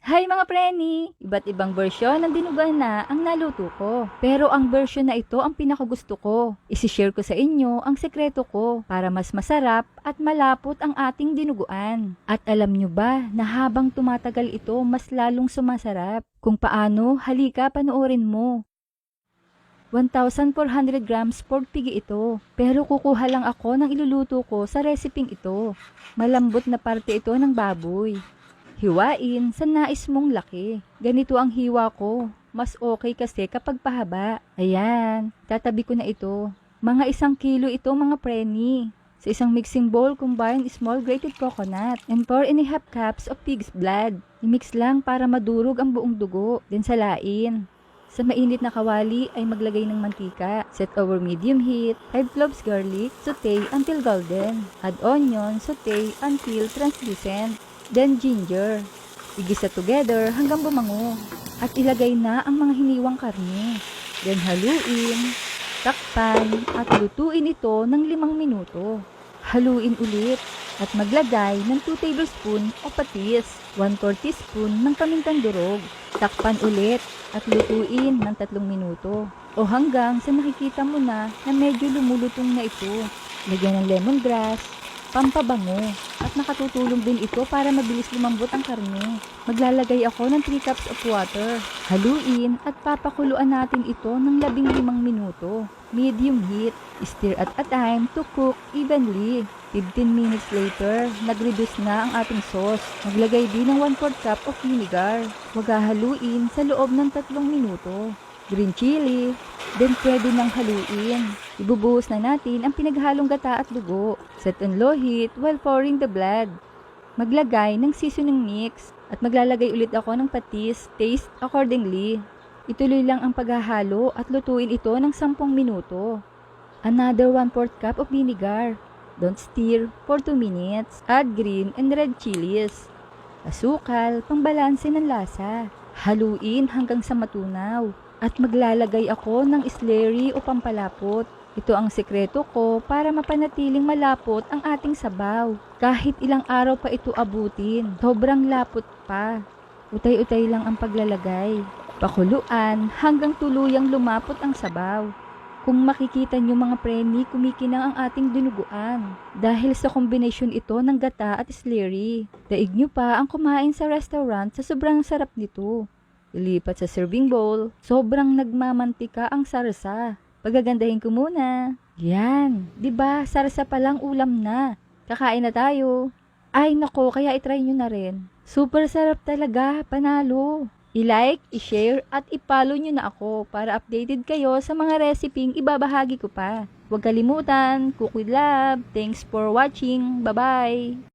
Hi mga preni! Iba't ibang bersyon ng dinuguan na ang naluto ko. Pero ang bersyon na ito ang pinakagusto ko. Isishare ko sa inyo ang sekreto ko para mas masarap at malapot ang ating dinuguan. At alam nyo ba na habang tumatagal ito mas lalong sumasarap? Kung paano, halika panoorin mo. 1,400 grams pork pigi ito. Pero kukuha lang ako ng iluluto ko sa reseping ito. Malambot na parte ito ng baboy. Hiwain sa nais mong laki. Ganito ang hiwa ko. Mas okay kasi kapag pahaba. Ayan, tatabi ko na ito. Mga 1 kilo ito mga preni. Sa isang mixing bowl, combine small grated coconut and 4½ cups of pig's blood. I-mix lang para madurog ang buong dugo. Then salain. Sa mainit na kawali ay maglagay ng mantika. Set over medium heat. Add cloves garlic. Saute until golden. Add onion. Saute until translucent. Then ginger. Igisa together hanggang bumango. At ilagay na ang mga hiniwang karne. Then haluin, takpan, at lutuin ito ng 5 minuto. Haluin ulit at maglagay ng 2 tablespoon o patis, 1/4 teaspoon ng pamintang durog. Takpan ulit at lutuin ng 3 minuto. O hanggang sa nakikita mo na medyo lumulutong na ito. Lagyan ng lemongrass, pampabango, at nakatutulong din ito para mabilis lumambot ang karne. Maglalagay ako ng 3 cups of water. Haluin at papakuluan natin ito ng 15 minuto. Medium heat. Stir at a time to cook evenly. 15 minutes later, nag-reduce na ang ating sauce. Maglagay din ng 1/4 cup of vinegar. Huwag haluin sa loob ng 3 minuto. Green chili, then pwede nang haluin. Ibubuhos na natin ang pinaghalong gata at dugo. Set on low heat while pouring the blood. Maglagay ng seasoning mix at maglalagay ulit ako ng patis, taste accordingly. Ituloy lang ang paghahalo at lutuin ito ng 10 minuto. Another 1/4 cup of vinegar. Don't stir for 2 minutes. Add green and red chilies. Asukal, pangbalanse ng lasa. Haluin hanggang sa matunaw. At maglalagay ako ng slurry o pampalapot. Ito ang sekreto ko para mapanatiling malapot ang ating sabaw. Kahit ilang araw pa ito abutin, sobrang lapot pa. Utay-utay lang ang paglalagay. Pakuluan hanggang tuluyang lumapot ang sabaw. Kung makikita nyo mga preni, kumikinang ang ating dinuguan. Dahil sa kombinasyon ito ng gata at slurry. Daig nyo pa ang kumain sa restaurant sa sobrang sarap nito. Ilipat sa serving bowl, sobrang nagmamantika ang sarsa. Pagagandahin ko muna. Yan, 'di ba? Sarsa pa lang ulam na. Kakain na tayo. Ay nako, kaya i-try nyo na rin. Super sarap talaga, panalo. I-like, i-share at i-follow nyo na ako para updated kayo sa mga reseping ibabahagi ko pa. Huwag kalimutan, cook with love. Thanks for watching. Bye-bye.